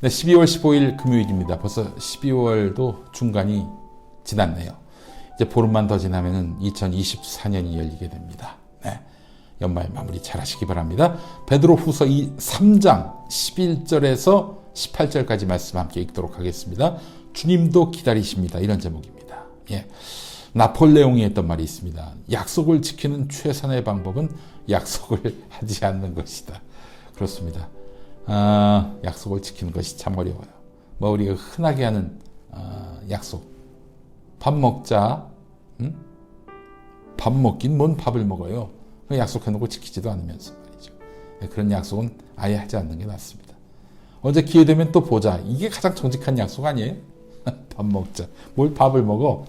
네, 12월 15일 금요일입니다. 벌써 12월도 중간이 지났네요. 이제 보름만 더 지나면은 2024년이 열리게 됩니다. 네, 연말 마무리 잘 하시기 바랍니다. 베드로후서 3장 11절에서 18절까지 말씀 함께 읽도록 하겠습니다. 주님도 기다리십니다. 이런 제목입니다. 예. 나폴레옹이 했던 말이 있습니다. 약속을 지키는 최선의 방법은 약속을 하지 않는 것이다. 그렇습니다. 약속을 지키는 것이 참 어려워요. 우리가 흔하게 하는 약속. 밥 먹자. 응? 밥 먹긴 뭔 밥을 먹어요. 약속해놓고 지키지도 않으면서 말이죠. 그런 약속은 아예 하지 않는 게 낫습니다. 언제 기회 되면 또 보자. 이게 가장 정직한 약속 아니에요? 밥 먹자. 뭘 밥을 먹어?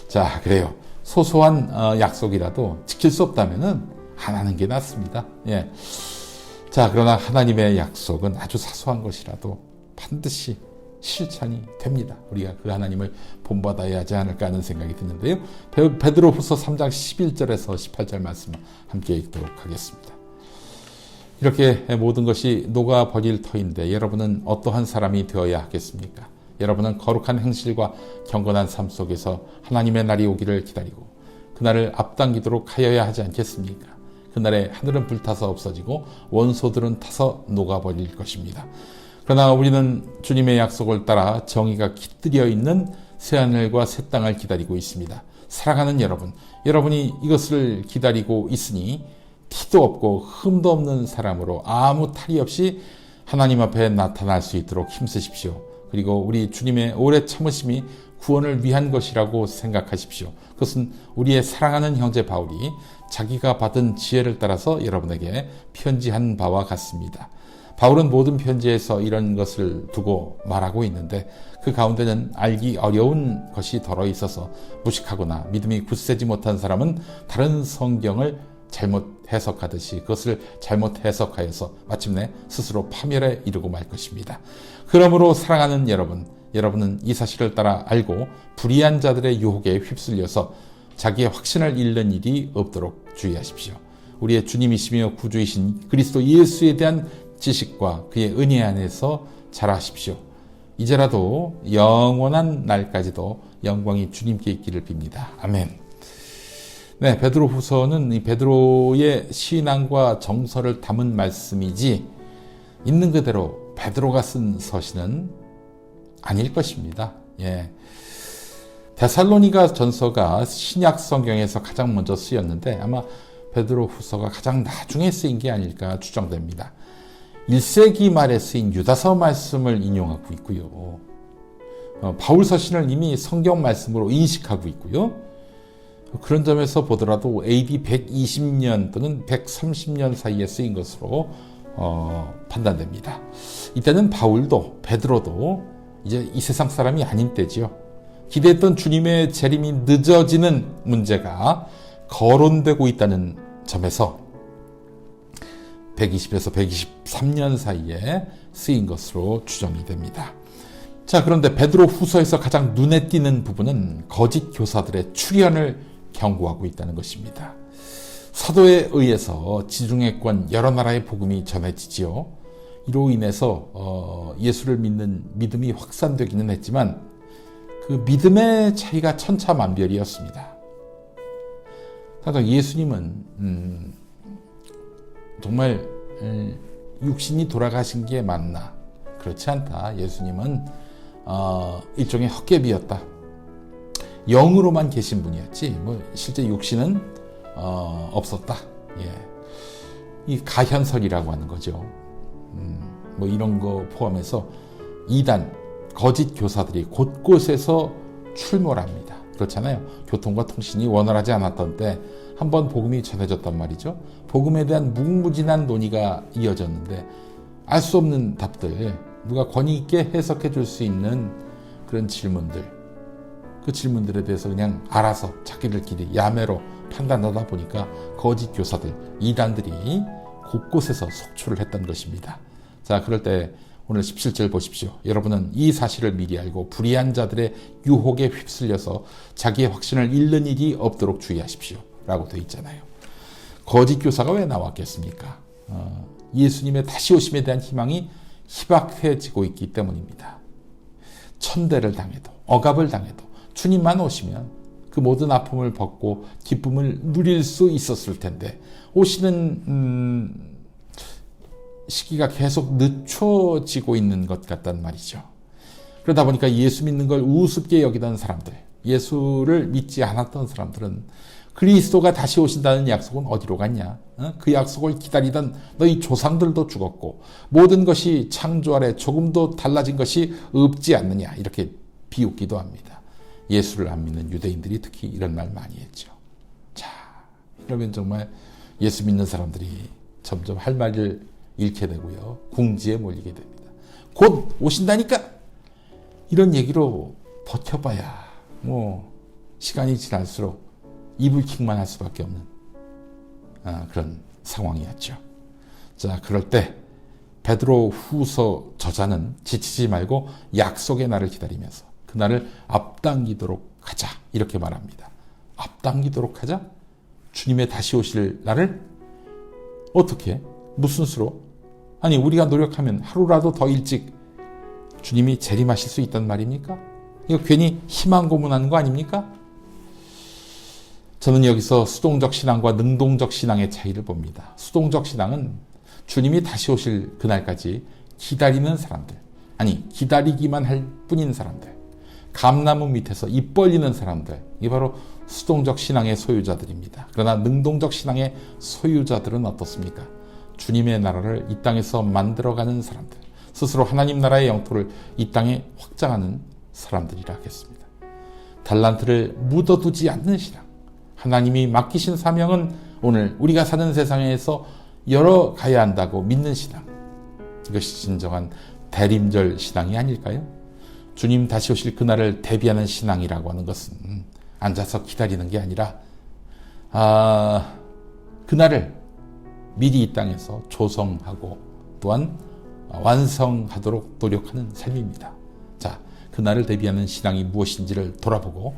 자, 그래요. 소소한 약속이라도 지킬 수 없다면은 안 하는 게 낫습니다. 예. 자, 그러나 하나님의 약속은 아주 사소한 것이라도 반드시 실천이 됩니다. 우리가 그 하나님을 본받아야 하지 않을까 하는 생각이 드는데요. 베드로후서 3장 11절에서 18절 말씀 함께 읽도록 하겠습니다. 이렇게 모든 것이 녹아버릴 터인데 여러분은 어떠한 사람이 되어야 하겠습니까? 여러분은 거룩한 행실과 경건한 삶 속에서 하나님의 날이 오기를 기다리고 그날을 앞당기도록 하여야 하지 않겠습니까? 그날에 하늘은 불타서 없어지고 원소들은 타서 녹아버릴 것입니다. 그러나 우리는 주님의 약속을 따라 정의가 깃들여 있는 새하늘과 새 땅을 기다리고 있습니다. 사랑하는 여러분, 여러분이 이것을 기다리고 있으니 티도 없고 흠도 없는 사람으로 아무 탈이 없이 하나님 앞에 나타날 수 있도록 힘쓰십시오. 그리고 우리 주님의 오래 참으심이 구원을 위한 것이라고 생각하십시오. 그것은 우리의 사랑하는 형제 바울이 자기가 받은 지혜를 따라서 여러분에게 편지한 바와 같습니다. 바울은 모든 편지에서 이런 것을 두고 말하고 있는데 그 가운데는 알기 어려운 것이 덜어 있어서 무식하거나 믿음이 굳세지 못한 사람은 다른 성경을 잘못 해석하듯이 그것을 잘못 해석하여서 마침내 스스로 파멸에 이르고 말 것입니다. 그러므로 사랑하는 여러분, 여러분은 이 사실을 따라 알고 불의한 자들의 유혹에 휩쓸려서 자기의 확신을 잃는 일이 없도록 주의하십시오. 우리의 주님이시며 구주이신 그리스도 예수에 대한 지식과 그의 은혜 안에서 자라십시오. 이제라도 영원한 날까지도 영광이 주님께 있기를 빕니다. 아멘. 네, 베드로후서는 이 베드로의 신앙과 정서를 담은 말씀이지 있는 그대로 베드로가 쓴 서신은 아닐 것입니다. 예. 데살로니가 전서가 신약 성경에서 가장 먼저 쓰였는데 아마 베드로후서가 가장 나중에 쓰인 게 아닐까 추정됩니다. 1세기 말에 쓰인 유다서 말씀을 인용하고 있고요. 바울 서신을 이미 성경 말씀으로 인식하고 있고요. 그런 점에서 보더라도 AD 120년 또는 130년 사이에 쓰인 것으로 판단됩니다. 이때는 바울도 베드로도 이제 이 세상 사람이 아닌 때지요. 기대했던 주님의 재림이 늦어지는 문제가 거론되고 있다는 점에서 120에서 123년 사이에 쓰인 것으로 추정이 됩니다. 자, 그런데 베드로 후서에서 가장 눈에 띄는 부분은 거짓 교사들의 출현을 경고하고 있다는 것입니다. 사도에 의해서 지중해권 여러 나라의 복음이 전해지지요. 이로 인해서 예수를 믿는 믿음이 확산되기는 했지만 그 믿음의 차이가 천차만별이었습니다. 그러니까 예수님은 정말 육신이 돌아가신 게 맞나? 그렇지 않다. 예수님은 일종의 헛개비였다. 영으로만 계신 분이었지 실제 육신은 없었다. 예. 이 가현설이라고 하는 거죠. 이런 거 포함해서 이단, 거짓 교사들이 곳곳에서 출몰합니다. 그렇잖아요. 교통과 통신이 원활하지 않았던 때 한번 복음이 전해졌단 말이죠. 복음에 대한 무궁무진한 논의가 이어졌는데 알 수 없는 답들, 누가 권위 있게 해석해 줄 수 있는 그런 질문들, 그 질문들에 대해서 그냥 알아서 자기들끼리 야매로 판단하다 보니까 거짓 교사들, 이단들이 곳곳에서 속출을 했던 것입니다. 자, 그럴 때 오늘 17절 보십시오. 여러분은 이 사실을 미리 알고 불의한 자들의 유혹에 휩쓸려서 자기의 확신을 잃는 일이 없도록 주의하십시오. 라고 되어 있잖아요. 거짓 교사가 왜 나왔겠습니까? 예수님의 다시 오심에 대한 희망이 희박해지고 있기 때문입니다. 천대를 당해도 억압을 당해도 주님만 오시면 그 모든 아픔을 벗고 기쁨을 누릴 수 있었을 텐데 오시는 시기가 계속 늦춰지고 있는 것 같단 말이죠. 그러다 보니까 예수 믿는 걸 우습게 여기던 사람들, 예수를 믿지 않았던 사람들은 그리스도가 다시 오신다는 약속은 어디로 갔냐? 그 약속을 기다리던 너희 조상들도 죽었고 모든 것이 창조 아래 조금도 달라진 것이 없지 않느냐, 이렇게 비웃기도 합니다. 예수를 안 믿는 유대인들이 특히 이런 말 많이 했죠. 자, 그러면 정말 예수 믿는 사람들이 점점 할 말을 잃게 되고요, 궁지에 몰리게 됩니다. 곧 오신다니까 이런 얘기로 버텨봐야 시간이 지날수록 이불킥만 할 수밖에 없는 그런 상황이었죠. 자, 그럴 때 베드로 후서 저자는 지치지 말고 약속의 날을 기다리면서 그 날을 앞당기도록 하자, 이렇게 말합니다. 앞당기도록 하자? 주님의 다시 오실 날을 어떻게? 무슨 수로? 아니, 우리가 노력하면 하루라도 더 일찍 주님이 재림하실 수 있단 말입니까? 이거 괜히 희망 고문하는 거 아닙니까? 저는 여기서 수동적 신앙과 능동적 신앙의 차이를 봅니다. 수동적 신앙은 주님이 다시 오실 그날까지 기다리는 사람들, 아니 기다리기만 할 뿐인 사람들, 감나무 밑에서 입 벌리는 사람들, 이게 바로 수동적 신앙의 소유자들입니다. 그러나 능동적 신앙의 소유자들은 어떻습니까? 주님의 나라를 이 땅에서 만들어가는 사람들, 스스로 하나님 나라의 영토를 이 땅에 확장하는 사람들이라 하겠습니다. 달란트를 묻어두지 않는 신앙, 하나님이 맡기신 사명은 오늘 우리가 사는 세상에서 열어가야 한다고 믿는 신앙, 이것이 진정한 대림절 신앙이 아닐까요? 주님 다시 오실 그날을 대비하는 신앙이라고 하는 것은 앉아서 기다리는 게 아니라 그날을 미리 이 땅에서 조성하고 또한 완성하도록 노력하는 삶입니다. 자, 그날을 대비하는 신앙이 무엇인지를 돌아보고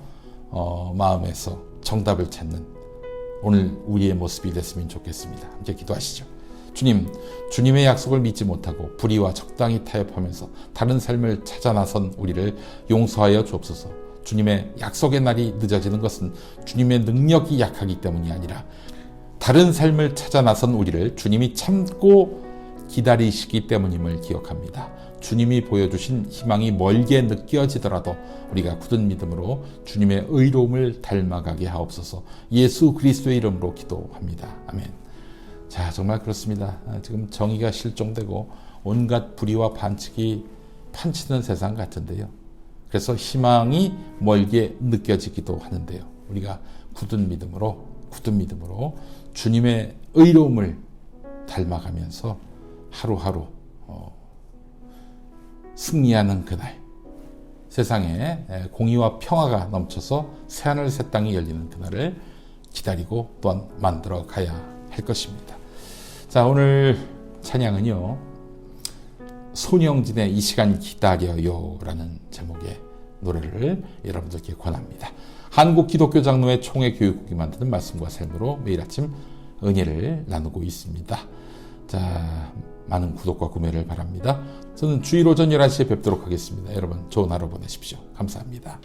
마음에서 정답을 찾는 오늘 우리의 모습이 됐으면 좋겠습니다. 함께 기도하시죠. 주님, 주님의 약속을 믿지 못하고 불의와 적당히 타협하면서 다른 삶을 찾아 나선 우리를 용서하여 주옵소서. 주님의 약속의 날이 늦어지는 것은 주님의 능력이 약하기 때문이 아니라 다른 삶을 찾아 나선 우리를 주님이 참고 기다리시기 때문임을 기억합니다. 주님이 보여주신 희망이 멀게 느껴지더라도 우리가 굳은 믿음으로 주님의 의로움을 닮아가게 하옵소서. 예수 그리스도의 이름으로 기도합니다. 아멘. 자, 정말 그렇습니다. 지금 정의가 실종되고 온갖 불의와 반칙이 판치는 세상 같은데요. 그래서 희망이 멀게 느껴지기도 하는데요. 우리가 굳은 믿음으로 주님의 의로움을 닮아가면서 하루하루 승리하는 그날, 세상에 공의와 평화가 넘쳐서 새하늘 새 땅이 열리는 그날을 기다리고 또한 만들어 가야 할 것입니다. 자, 오늘 찬양은요, 손영진의 이 시간 기다려요 라는 제목의 노래를 여러분들께 권합니다. 한국기독교장로회 총회교육국이 만드는 말씀과 삶으로 매일 아침 은혜를 나누고 있습니다. 자, 많은 구독과 구매를 바랍니다. 저는 주일 오전 11시에 뵙도록 하겠습니다. 여러분 좋은 하루 보내십시오. 감사합니다.